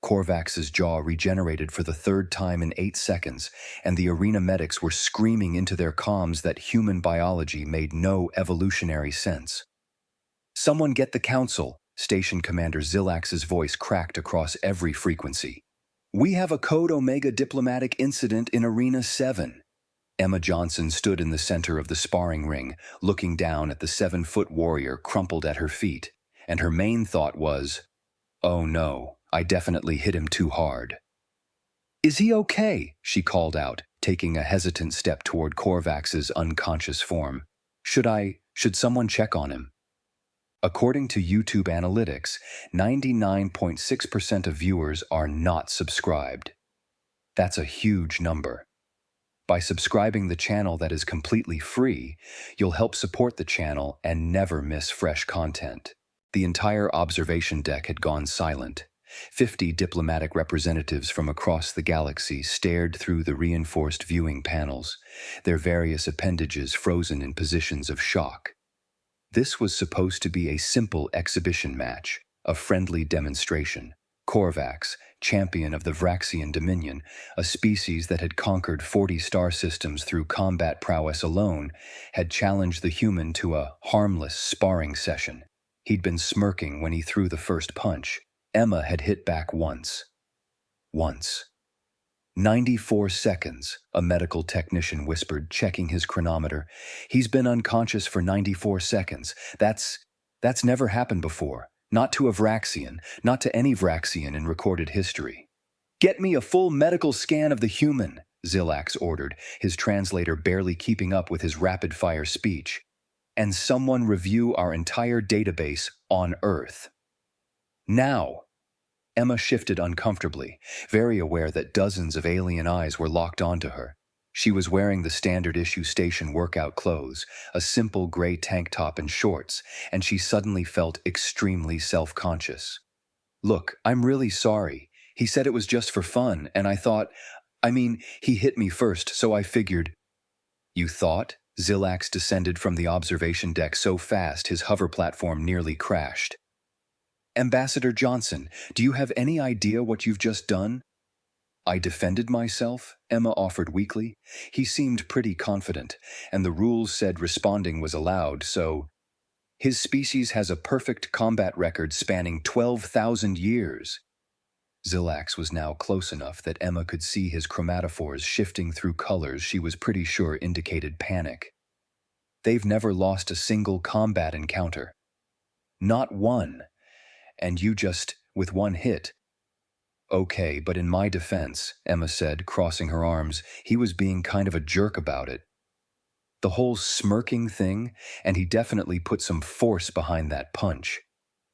Korvax's jaw regenerated for the third time in 8 seconds, and the arena medics were screaming into their comms that human biology made no evolutionary sense. "Someone get the council," Station Commander Zilax's voice cracked across every frequency. "We have a Code Omega diplomatic incident in Arena 7. Emma Johnson stood in the center of the sparring ring, looking down at the 7-foot warrior crumpled at her feet, and her main thought was, "Oh no, I definitely hit him too hard." "Is he okay?" she called out, taking a hesitant step toward Korvax's unconscious form. Should someone check on him?" According to YouTube analytics, 99.6% of viewers are not subscribed. That's a huge number. By subscribing the channel that is completely free, you'll help support the channel and never miss fresh content. The entire observation deck had gone silent. 50 diplomatic representatives from across the galaxy stared through the reinforced viewing panels, their various appendages frozen in positions of shock. This was supposed to be a simple exhibition match, a friendly demonstration. Korvax, champion of the Vraxian Dominion, a species that had conquered 40 star systems through combat prowess alone, had challenged the human to a harmless sparring session. He'd been smirking when he threw the first punch. Emma had hit back once. 94 seconds, a medical technician whispered, checking his chronometer. "He's been unconscious for 94 seconds. That's never happened before. Not to a Vraxian, not to any Vraxian in recorded history." "Get me a full medical scan of the human," Zilax ordered, his translator barely keeping up with his rapid-fire speech. "And someone review our entire database on Earth. Now." Emma shifted uncomfortably, very aware that dozens of alien eyes were locked onto her. She was wearing the standard-issue station workout clothes, a simple gray tank top and shorts, and she suddenly felt extremely self-conscious. "Look, I'm really sorry. He said it was just for fun, and he hit me first, so I figured." "You thought?" Zilax descended from the observation deck so fast his hover platform nearly crashed. "Ambassador Johnson, do you have any idea what you've just done?" "I defended myself," Emma offered weakly. He seemed pretty confident, and the rules said responding was allowed, so... "His species has a perfect combat record spanning 12,000 years. Zilax was now close enough that Emma could see his chromatophores shifting through colors she was pretty sure indicated panic. "They've never lost a single combat encounter. Not one. And you just, with one hit." "Okay, but in my defense," Emma said, crossing her arms, "he was being kind of a jerk about it. The whole smirking thing, and he definitely put some force behind that punch."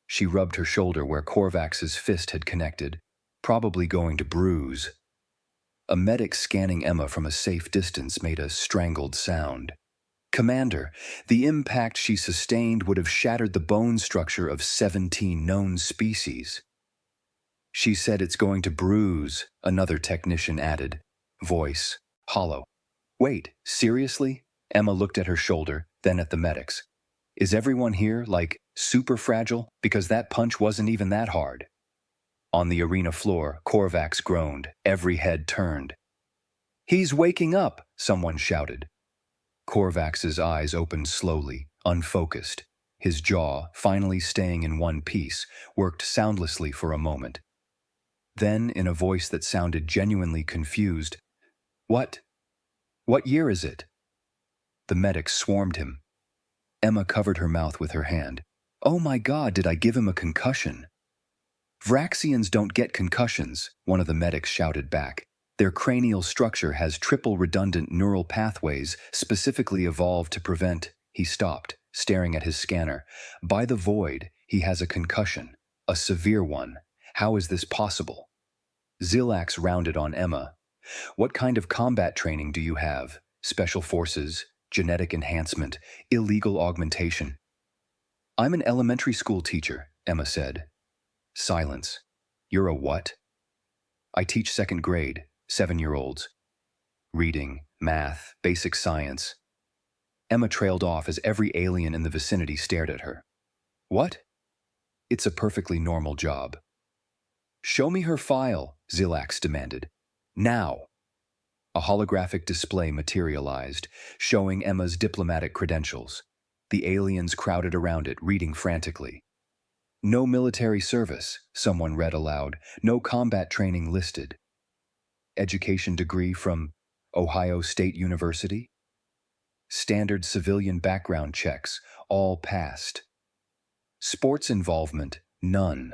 She rubbed her shoulder where Korvax's fist had connected, probably going to bruise. A medic scanning Emma from a safe distance made a strangled sound. "Commander, the impact she sustained would have shattered the bone structure of 17 known species." "She said it's going to bruise," another technician added, voice hollow. "Wait, seriously?" Emma looked at her shoulder, then at the medics. "Is everyone here, super fragile? Because that punch wasn't even that hard." On the arena floor, Korvax groaned, every head turned. "He's waking up," someone shouted. Korvax's eyes opened slowly, unfocused. His jaw, finally staying in one piece, worked soundlessly for a moment. Then, in a voice that sounded genuinely confused, What year is it?" The medics swarmed him. Emma covered her mouth with her hand. "Oh my God, did I give him a concussion?" "Vraxians don't get concussions," one of the medics shouted back. "Their cranial structure has triple redundant neural pathways specifically evolved to prevent..." He stopped, staring at his scanner. "By the void, he has a concussion. A severe one. How is this possible?" Zilax rounded on Emma. "What kind of combat training do you have? Special forces, genetic enhancement, illegal augmentation?" "I'm an elementary school teacher," Emma said. Silence. "You're a what?" "I teach second grade, 7-year-olds. Reading, math, basic science." Emma trailed off as every alien in the vicinity stared at her. "What?" "It's a perfectly normal job." Show me her file, Zilax demanded. Now. A holographic display materialized, showing Emma's diplomatic credentials. The aliens crowded around it, reading frantically. No military service, someone read aloud. No combat training listed. Education degree from Ohio State University? Standard civilian background checks, all passed. Sports involvement, none.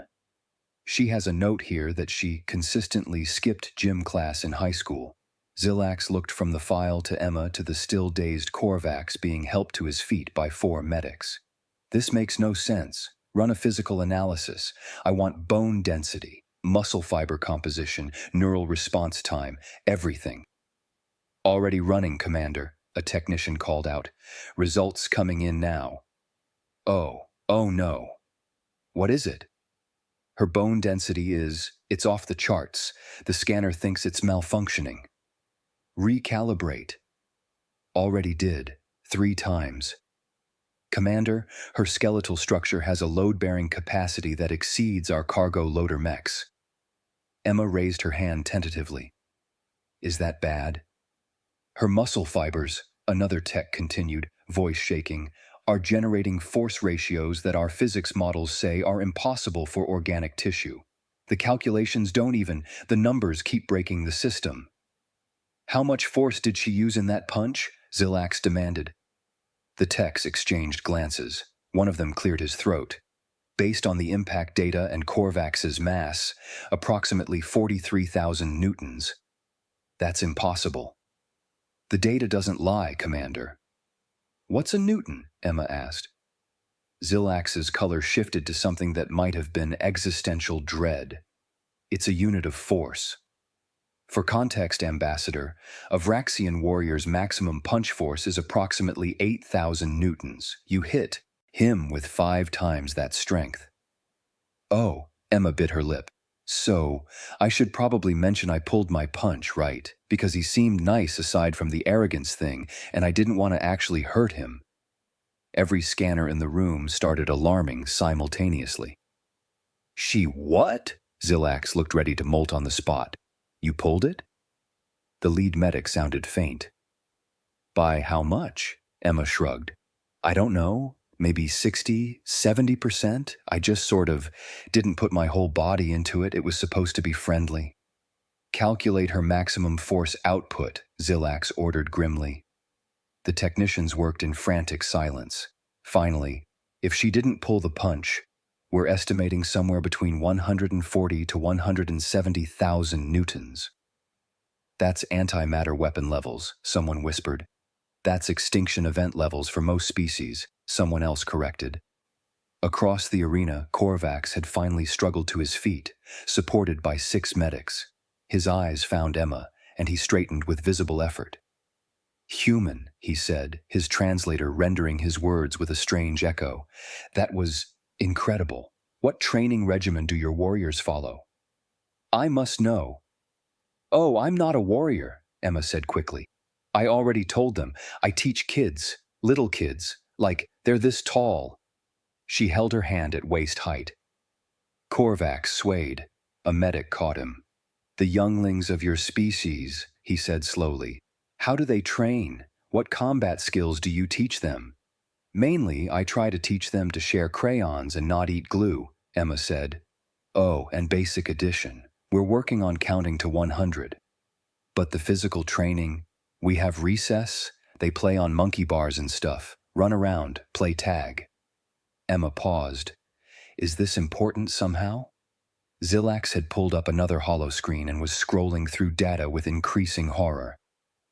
She has a note here that she consistently skipped gym class in high school. Zilax looked from the file to Emma to the still-dazed Korvax being helped to his feet by 4 medics. This makes no sense. Run a physical analysis. I want bone density, muscle fiber composition, neural response time, everything. Already running, Commander, a technician called out. Results coming in now. Oh no. What is it? Her bone density it's off the charts. The scanner thinks it's malfunctioning. Recalibrate. Already did, 3 times. Commander, her skeletal structure has a load-bearing capacity that exceeds our cargo loader mechs. Emma raised her hand tentatively. Is that bad? Her muscle fibers, another tech continued, voice shaking, are generating force ratios that our physics models say are impossible for organic tissue. The calculations the numbers keep breaking the system. How much force did she use in that punch? Zilax demanded. The techs exchanged glances. One of them cleared his throat. Based on the impact data and Korvax's mass, approximately 43,000 newtons. That's impossible. The data doesn't lie, Commander. What's a newton? Emma asked. Zilax's color shifted to something that might have been existential dread. It's a unit of force. For context, Ambassador, a Vraxian warrior's maximum punch force is approximately 8,000 newtons. You hit him with 5 times that strength. Oh, Emma bit her lip. So, I should probably mention I pulled my punch, right? Because he seemed nice aside from the arrogance thing, and I didn't want to actually hurt him. Every scanner in the room started alarming simultaneously. She what? Zilax looked ready to molt on the spot. You pulled it? The lead medic sounded faint. By how much? Emma shrugged. I don't know. Maybe 60, 70%? I just sort of didn't put my whole body into it. It was supposed to be friendly. Calculate her maximum force output, Zilax ordered grimly. The technicians worked in frantic silence. Finally, if she didn't pull the punch, we're estimating somewhere between 140 to 170,000 newtons. That's antimatter weapon levels, someone whispered. That's extinction event levels for most species, someone else corrected. Across the arena, Korvax had finally struggled to his feet, supported by 6 medics. His eyes found Emma, and he straightened with visible effort. Human, he said, his translator rendering his words with a strange echo. That was incredible. What training regimen do your warriors follow? I must know. Oh, I'm not a warrior, Emma said quickly. I already told them. I teach kids, little kids, like they're this tall. She held her hand at waist height. Korvax swayed. A medic caught him. The younglings of your species, he said slowly. How do they train? What combat skills do you teach them? Mainly, I try to teach them to share crayons and not eat glue, Emma said. Oh, and basic addition. We're working on counting to 100. But the physical training, we have recess, they play on monkey bars and stuff, run around, play tag. Emma paused. Is this important somehow? Zilax had pulled up another holoscreen and was scrolling through data with increasing horror.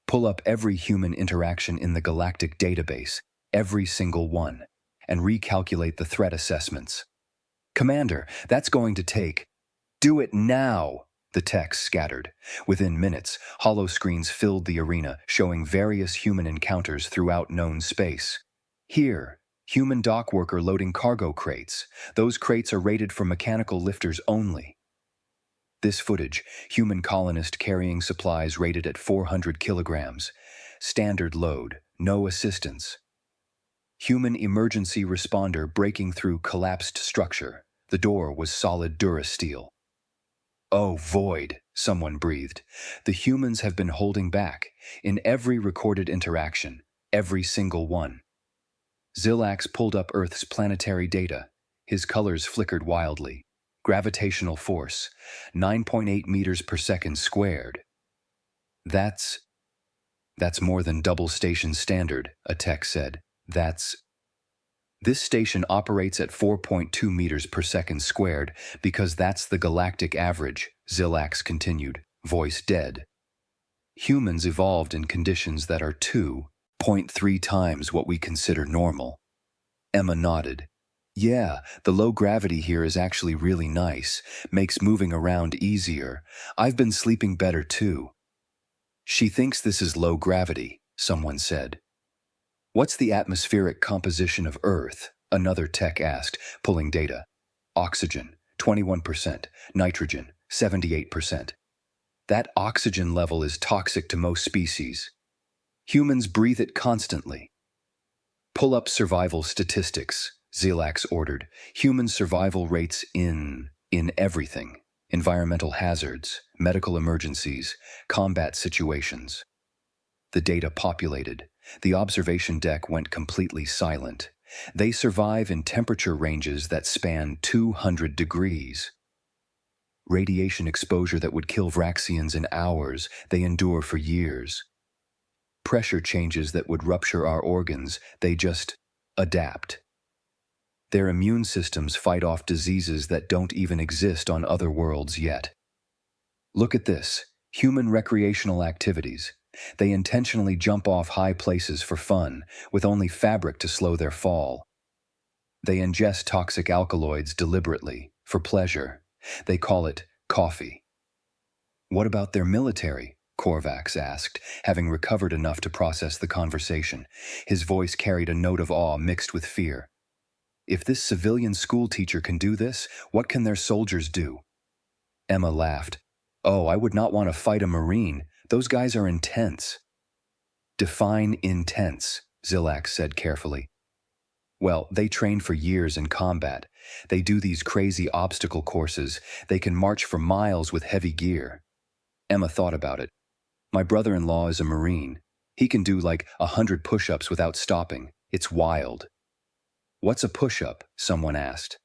Pull up every human interaction in the Galactic database, every single one, and recalculate the threat assessments. Commander, that's going to take. Do it now, the text scattered. Within minutes, holoscreens filled the arena, showing various human encounters throughout known space. Here, human dock worker loading cargo crates. Those crates are rated for mechanical lifters only. This footage, human colonist carrying supplies rated at 400 kilograms. Standard load, no assistance. Human emergency responder breaking through collapsed structure. The door was solid durasteel. Oh, void, someone breathed. The humans have been holding back. In every recorded interaction. Every single one. Zilax pulled up Earth's planetary data. His colors flickered wildly. Gravitational force, 9.8 meters per second squared. That's more than double station standard, a tech said. This station operates at 4.2 meters per second squared because that's the galactic average, Zilax continued, voice dead. Humans evolved in conditions that are 2.3 times what we consider normal. Emma nodded. Yeah, the low gravity here is actually really nice, makes moving around easier. I've been sleeping better too. She thinks this is low gravity, someone said. What's the atmospheric composition of Earth? Another tech asked, pulling data. Oxygen, 21%, nitrogen, 78%. That oxygen level is toxic to most species. Humans breathe it constantly. Pull up survival statistics, Zilax ordered. Human survival rates in everything. Environmental hazards, medical emergencies, combat situations. The data populated. The observation deck went completely silent. They survive in temperature ranges that span 200 degrees. Radiation exposure that would kill Vraxians in hours, they endure for years. Pressure changes that would rupture our organs, they just adapt. Their immune systems fight off diseases that don't even exist on other worlds yet. Look at this, human recreational activities. They intentionally jump off high places for fun, with only fabric to slow their fall. They ingest toxic alkaloids deliberately, for pleasure. They call it coffee. What about their military? Korvax asked, having recovered enough to process the conversation. His voice carried a note of awe mixed with fear. If this civilian school teacher can do this, what can their soldiers do? Emma laughed. Oh, I would not want to fight a Marine. Those guys are intense. Define intense, Zilax said carefully. Well, they train for years in combat. They do these crazy obstacle courses. They can march for miles with heavy gear. Emma thought about it. My brother-in-law is a Marine. He can do like 100 push-ups without stopping. It's wild. What's a push-up? Someone asked.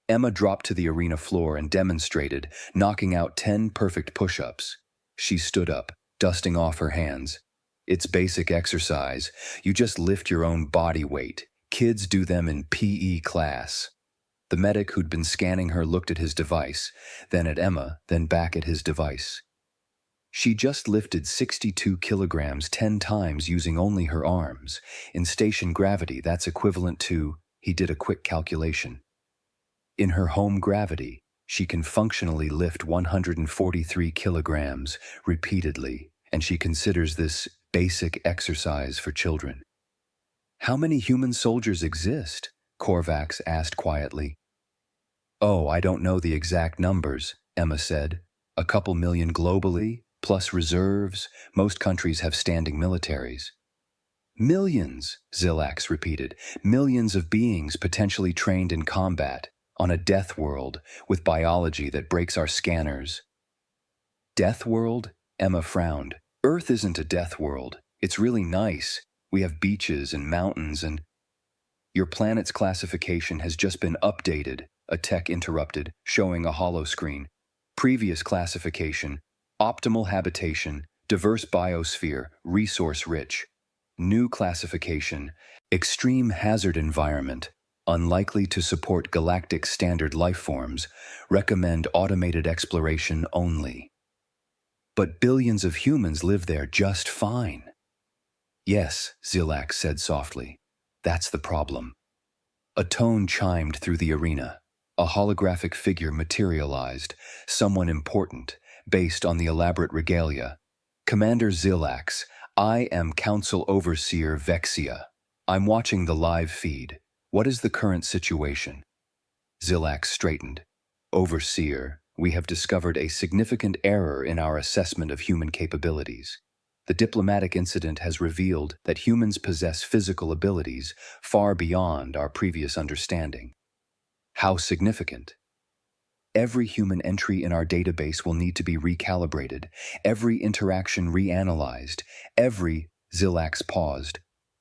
Emma dropped to the arena floor and demonstrated, knocking out 10 perfect push-ups. She stood up, dusting off her hands. It's basic exercise. You just lift your own body weight. Kids do them in PE class. The medic who'd been scanning her looked at his device, then at Emma, then back at his device. She just lifted 62 kilograms 10 times using only her arms. In station gravity, that's equivalent to, he did a quick calculation. In her home gravity, she can functionally lift 143 kilograms repeatedly, and she considers this basic exercise for children. How many human soldiers exist? Korvax asked quietly. Oh, I don't know the exact numbers, Emma said. A couple million globally, plus reserves. Most countries have standing militaries. Millions, Zilax repeated. Millions of beings potentially trained in combat, on a death world, with biology that breaks our scanners. Death world? Emma frowned. Earth isn't a death world. It's really nice. We have beaches and mountains and... Your planet's classification has just been updated, a tech interrupted, showing a hollow screen. Previous classification, optimal habitation, diverse biosphere, resource-rich. New classification, extreme hazard environment, unlikely to support galactic standard life forms, recommend automated exploration only. But billions of humans live there just fine. Yes, Zilax said softly. That's the problem. A tone chimed through the arena. A holographic figure materialized, someone important, based on the elaborate regalia. Commander Zilax, I am Council Overseer Vexia. I'm watching the live feed. What is the current situation? Zilax straightened. Overseer, we have discovered a significant error in our assessment of human capabilities. The diplomatic incident has revealed that humans possess physical abilities far beyond our previous understanding. How significant? Every human entry in our database will need to be recalibrated, every interaction reanalyzed, every— Zilax paused.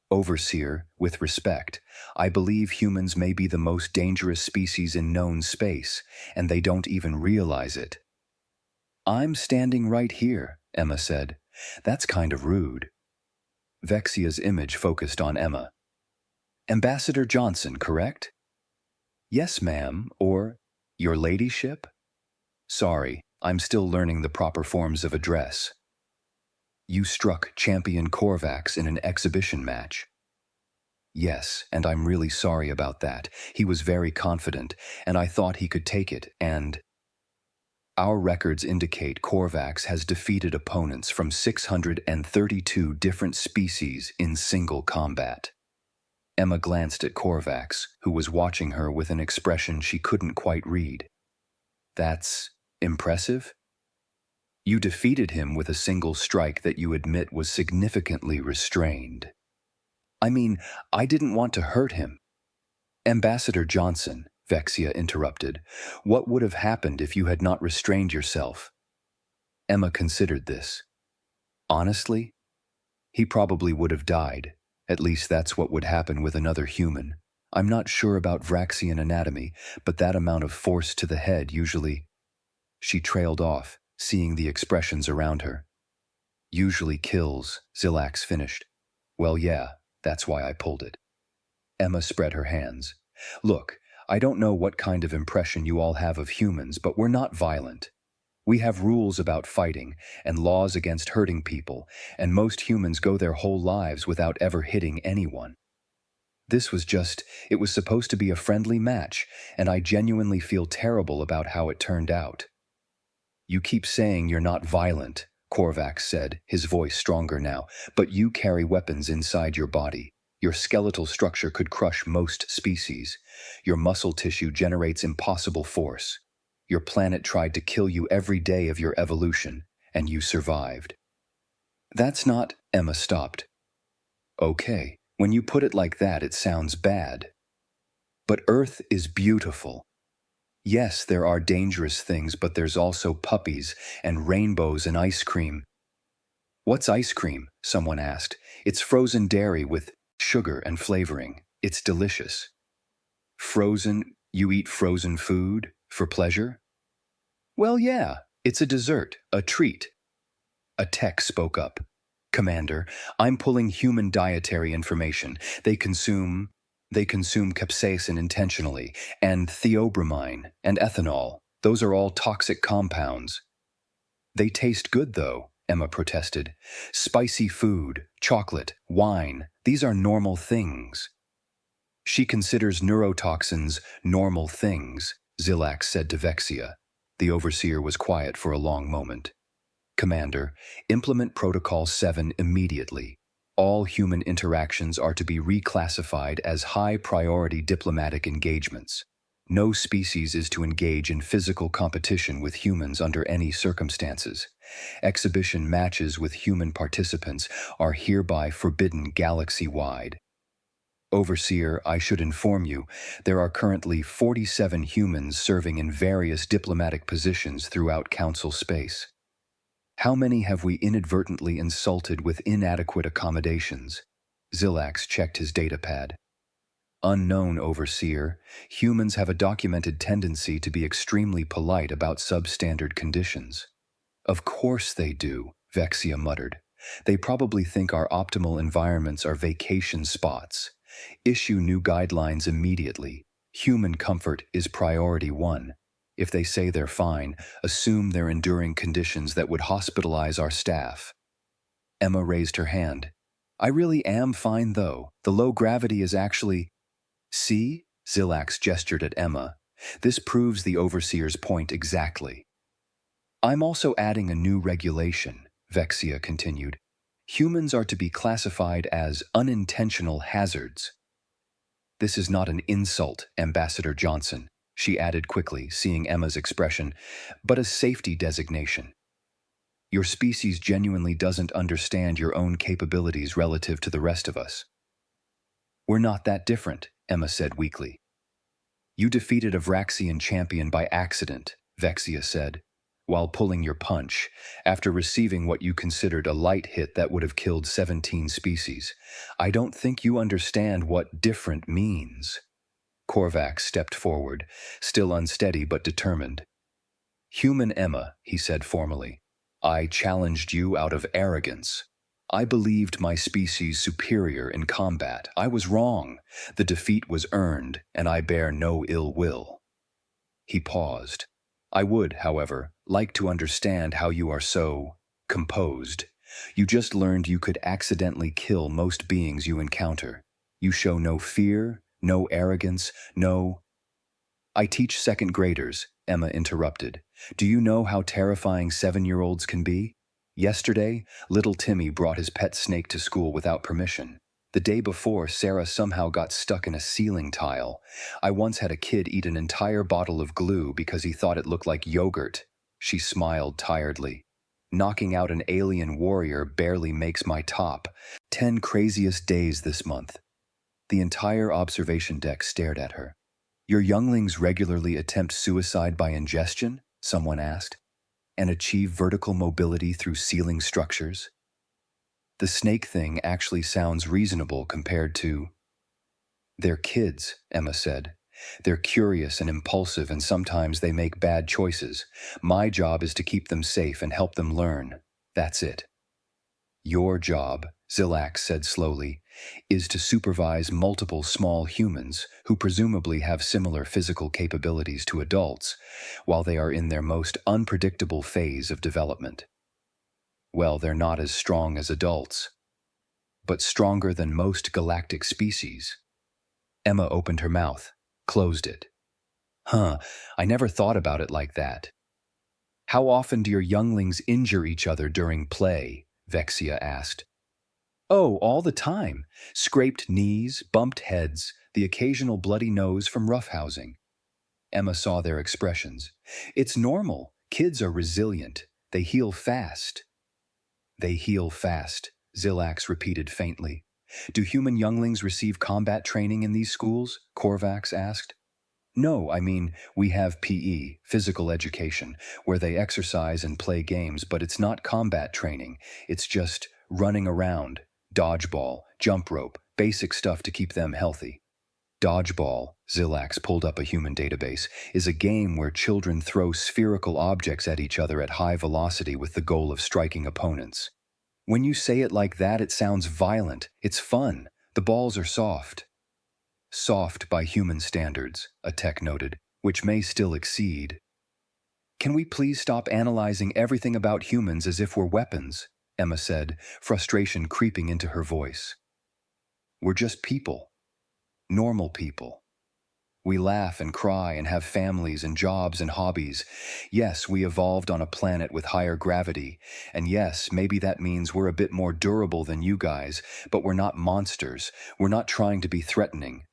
Overseer, with respect, I believe humans may be the most dangerous species in known space, and they don't even realize it. I'm standing right here, Emma said. That's kind of rude. Vexia's image focused on Emma. Ambassador Johnson, correct? Yes, ma'am, or your ladyship? Sorry, I'm still learning the proper forms of address. You struck Champion Korvax in an exhibition match. Yes, and I'm really sorry about that. He was very confident, and I thought he could take it, and— Our records indicate Korvax has defeated opponents from 632 different species in single combat. Emma glanced at Korvax, who was watching her with an expression she couldn't quite read. That's impressive? You defeated him with a single strike that you admit was significantly restrained. I mean, I didn't want to hurt him. Ambassador Johnson, Vexia interrupted, what would have happened if you had not restrained yourself? Emma considered this. Honestly, he probably would have died. At least that's what would happen with another human. I'm not sure about Vraxian anatomy, but that amount of force to the head usually— She trailed off, seeing the expressions around her. Usually kills, Zilax finished. Well, yeah, that's why I pulled it. Emma spread her hands. Look, I don't know what kind of impression you all have of humans, but we're not violent. We have rules about fighting and laws against hurting people, and most humans go their whole lives without ever hitting anyone. This was it was supposed to be a friendly match, and I genuinely feel terrible about how it turned out. You keep saying you're not violent, Korvax said, his voice stronger now, but you carry weapons inside your body. Your skeletal structure could crush most species. Your muscle tissue generates impossible force. Your planet tried to kill you every day of your evolution, and you survived. That's not— Emma stopped. Okay, when you put it like that, it sounds bad. But Earth is beautiful. Yes, there are dangerous things, but there's also puppies and rainbows and ice cream. What's ice cream? Someone asked. It's frozen dairy with sugar and flavoring. It's delicious. Frozen— You eat frozen food? For pleasure? Well, yeah, it's a dessert, a treat. A tech spoke up. Commander, I'm pulling human dietary information. They consume capsaicin intentionally, and theobromine, and ethanol. Those are all toxic compounds. They taste good, though, Emma protested. Spicy food, chocolate, wine, these are normal things. She considers neurotoxins normal things, Zilax said to Vexia. The overseer was quiet for a long moment. Commander, implement Protocol 7 immediately. All human interactions are to be reclassified as high-priority diplomatic engagements. No species is to engage in physical competition with humans under any circumstances. Exhibition matches with human participants are hereby forbidden galaxy-wide. Overseer, I should inform you, there are currently 47 humans serving in various diplomatic positions throughout Council space. How many have we inadvertently insulted with inadequate accommodations? Zilax checked his datapad. Unknown, Overseer. Humans have a documented tendency to be extremely polite about substandard conditions. Of course they do, Vexia muttered. They probably think our optimal environments are vacation spots. Issue new guidelines immediately. Human comfort is priority 1. If they say they're fine, assume they're enduring conditions that would hospitalize our staff. Emma raised her hand. I really am fine, though. The low gravity is actually— See? Zilax gestured at Emma. This proves the Overseer's point exactly. I'm also adding a new regulation, Vexia continued. Humans are to be classified as unintentional hazards. This is not an insult, Ambassador Johnson, she added quickly, seeing Emma's expression, but a safety designation. Your species genuinely doesn't understand your own capabilities relative to the rest of us. We're not that different, Emma said weakly. You defeated a Vraxian champion by accident, Vexia said, while pulling your punch, after receiving what you considered a light hit that would have killed 17 species. I don't think you understand what different means. Korvax stepped forward, still unsteady but determined. Human Emma, he said formally, I challenged you out of arrogance. I believed my species superior in combat. I was wrong. The defeat was earned, and I bear no ill will. He paused. I would, however, like to understand how you are so composed. You just learned you could accidentally kill most beings you encounter. You show no fear, no arrogance, no— I teach second graders, Emma interrupted. Do you know how terrifying 7-year-olds can be? Yesterday, little Timmy brought his pet snake to school without permission. The day before, Sarah somehow got stuck in a ceiling tile. I once had a kid eat an entire bottle of glue because he thought it looked like yogurt. She smiled tiredly. Knocking out an alien warrior barely makes my top. 10 craziest days this month. The entire observation deck stared at her. Your younglings regularly attempt suicide by ingestion? Someone asked. And achieve vertical mobility through ceiling structures? The snake thing actually sounds reasonable compared to— They're kids, Emma said. They're curious and impulsive, and sometimes they make bad choices. My job is to keep them safe and help them learn. That's it. Your job, Zilax said slowly, is to supervise multiple small humans who presumably have similar physical capabilities to adults while they are in their most unpredictable phase of development. Well, they're not as strong as adults, but stronger than most galactic species. Emma opened her mouth, closed it. I never thought about it like that. How often do your younglings injure each other during play? Vexia asked. Oh, all the time. Scraped knees, bumped heads, the occasional bloody nose from roughhousing. Emma saw their expressions. It's normal. Kids are resilient. They heal fast. They heal fast, Zilax repeated faintly. Do human younglings receive combat training in these schools? Korvax asked. No, I mean, we have PE, physical education, where they exercise and play games, but it's not combat training. It's just running around, dodgeball, jump rope, basic stuff to keep them healthy. Dodgeball, Zilax pulled up a human database, is a game where children throw spherical objects at each other at high velocity with the goal of striking opponents. When you say it like that, it sounds violent. It's fun. The balls are soft. Soft by human standards, a tech noted, which may still exceed. Can we please stop analyzing everything about humans as if we're weapons? Emma said, frustration creeping into her voice. We're just people. Normal people. We laugh and cry and have families and jobs and hobbies. Yes, we evolved on a planet with higher gravity, and yes, maybe that means we're a bit more durable than you guys, but we're not monsters. We're not trying to be threatening.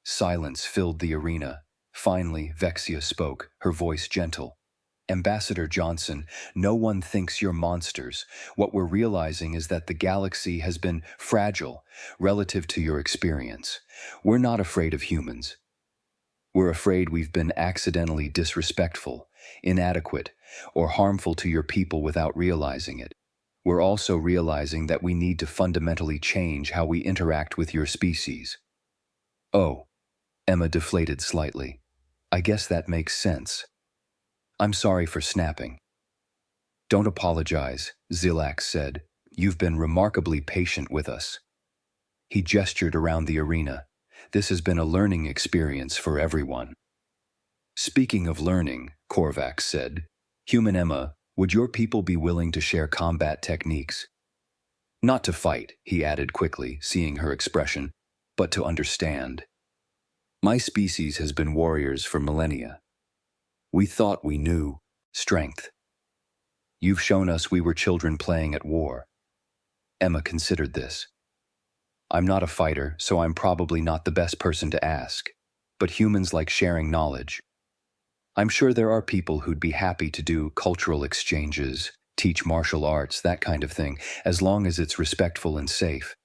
Silence filled the arena. Finally, Vexia spoke, her voice gentle. Ambassador Johnson, no one thinks you're monsters. What we're realizing is that the galaxy has been fragile relative to your experience. We're not afraid of humans. We're afraid we've been accidentally disrespectful, inadequate, or harmful to your people without realizing it. We're also realizing that we need to fundamentally change how we interact with your species. Oh, Emma deflated slightly. I guess that makes sense. I'm sorry for snapping. Don't apologize, Zilax said. You've been remarkably patient with us. He gestured around the arena. This has been a learning experience for everyone. Speaking of learning, Korvax said, Human Emma, would your people be willing to share combat techniques? Not to fight, he added quickly, seeing her expression, but to understand. My species has been warriors for millennia. We thought we knew strength. You've shown us we were children playing at war. Emma considered this. I'm not a fighter, so I'm probably not the best person to ask, but humans like sharing knowledge. I'm sure there are people who'd be happy to do cultural exchanges, teach martial arts, that kind of thing, as long as it's respectful and safe.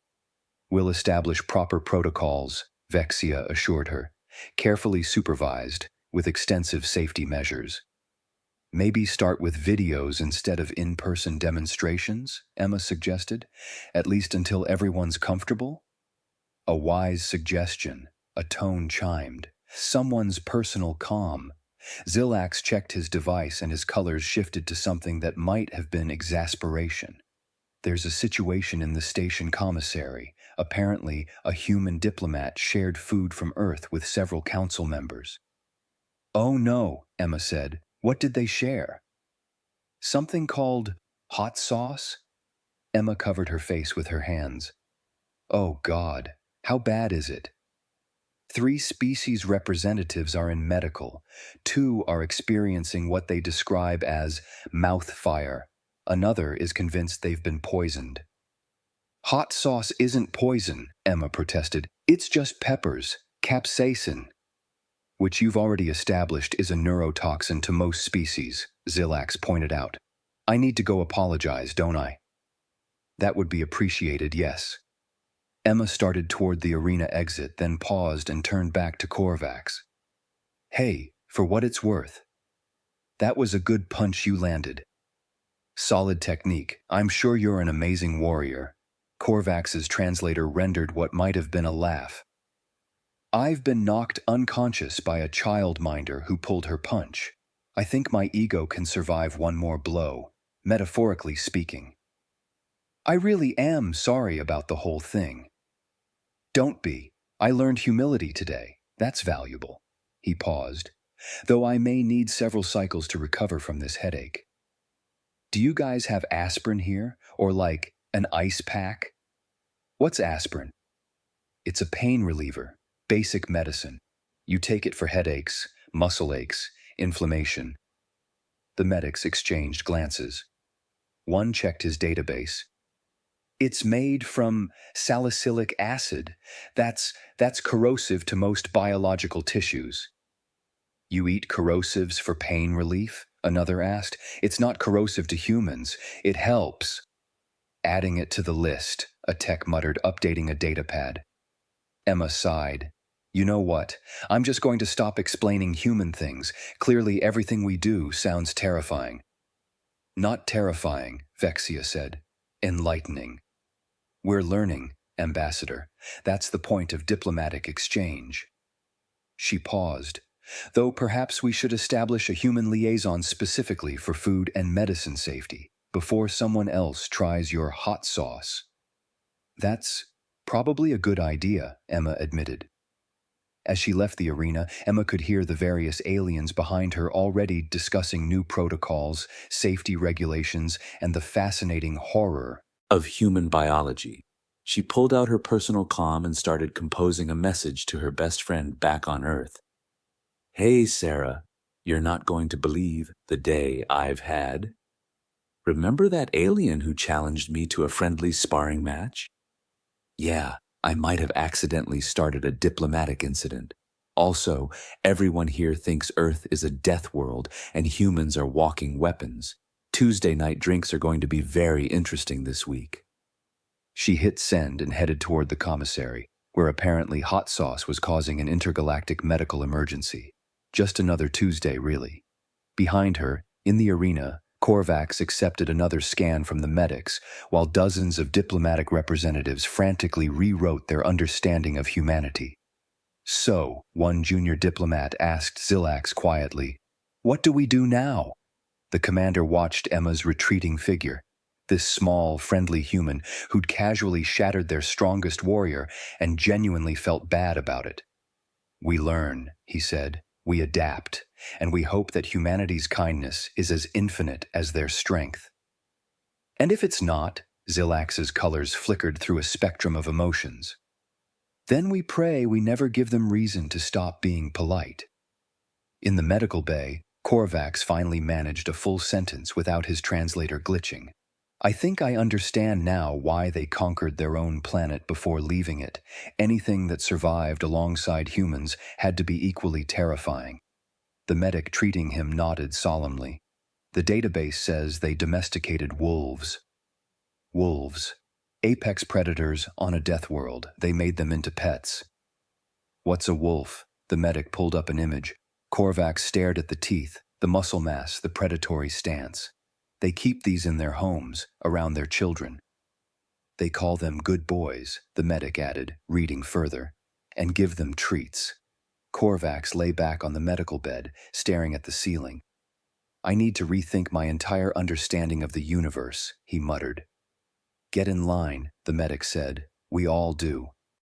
We'll establish proper protocols, Vexia assured her, carefully supervised, with extensive safety measures. Maybe start with videos instead of in-person demonstrations, Emma suggested, at least until everyone's comfortable. A wise suggestion, a tone chimed. Someone's personal calm. Zilax checked his device and his colors shifted to something that might have been exasperation. There's a situation in the station commissary. Apparently, a human diplomat shared food from Earth with several council members. Oh no, Emma said. What did they share? Something called hot sauce? Emma covered her face with her hands. Oh God, how bad is it? 3 species representatives are in medical. 2 are experiencing what they describe as mouth fire. Another is convinced they've been poisoned. Hot sauce isn't poison, Emma protested. It's just peppers, capsaicin, which you've already established is a neurotoxin to most species, Zilax pointed out. I need to go apologize, don't I? That would be appreciated, yes. Emma started toward the arena exit, then paused and turned back to Korvax. Hey, for what it's worth. That was a good punch you landed. Solid technique. I'm sure you're an amazing warrior. Korvax's translator rendered what might have been a laugh. I've been knocked unconscious by a childminder who pulled her punch. I think my ego can survive one more blow, metaphorically speaking. I really am sorry about the whole thing. Don't be. I learned humility today. That's valuable. He paused, though I may need several cycles to recover from this headache. Do you guys have aspirin here, or like an ice pack? What's aspirin? It's a pain reliever. Basic medicine. You take it for headaches, muscle aches, inflammation. The medics exchanged glances. One checked his database. It's made from salicylic acid. That's corrosive to most biological tissues. You eat corrosives for pain relief? Another asked. It's not corrosive to humans. It helps. Adding it to the list, a tech muttered, updating a datapad. Emma sighed. You know what? I'm just going to stop explaining human things. Clearly everything we do sounds terrifying. Not terrifying, Vexia said. Enlightening. We're learning, Ambassador. That's the point of diplomatic exchange. She paused. Though perhaps we should establish a human liaison specifically for food and medicine safety, before someone else tries your hot sauce. That's probably a good idea, Emma admitted. As she left the arena, Emma could hear the various aliens behind her already discussing new protocols, safety regulations, and the fascinating horror of human biology. She pulled out her personal comm and started composing a message to her best friend back on Earth. Hey, Sarah, you're not going to believe the day I've had. Remember that alien who challenged me to a friendly sparring match? Yeah, I might have accidentally started a diplomatic incident. Also, everyone here thinks Earth is a death world and humans are walking weapons. Tuesday night drinks are going to be very interesting this week. She hit send and headed toward the commissary, where apparently hot sauce was causing an intergalactic medical emergency. Just another Tuesday, really. Behind her, in the arena, Korvax accepted another scan from the medics, while dozens of diplomatic representatives frantically rewrote their understanding of humanity. So, one junior diplomat asked Zilax quietly, "What do we do now?" The commander watched Emma's retreating figure, this small, friendly human who'd casually shattered their strongest warrior and genuinely felt bad about it. "We learn," he said. "We adapt, and we hope that humanity's kindness is as infinite as their strength." And if it's not, Zilax's colors flickered through a spectrum of emotions. Then we pray we never give them reason to stop being polite. In the medical bay, Korvax finally managed a full sentence without his translator glitching. "I think I understand now why they conquered their own planet before leaving it. Anything that survived alongside humans had to be equally terrifying." The medic treating him nodded solemnly. "The database says they domesticated wolves." Wolves. Apex predators on a death world. They made them into pets. "What's a wolf?" The medic pulled up an image. Korvax stared at the teeth, The muscle mass, the predatory stance. They keep these in their homes, around their children. They call them good boys, the medic added, reading further, and give them treats. Korvax lay back on the medical bed, staring at the ceiling. I need to rethink my entire understanding of the universe, he muttered. Get in line, the medic said. We all do.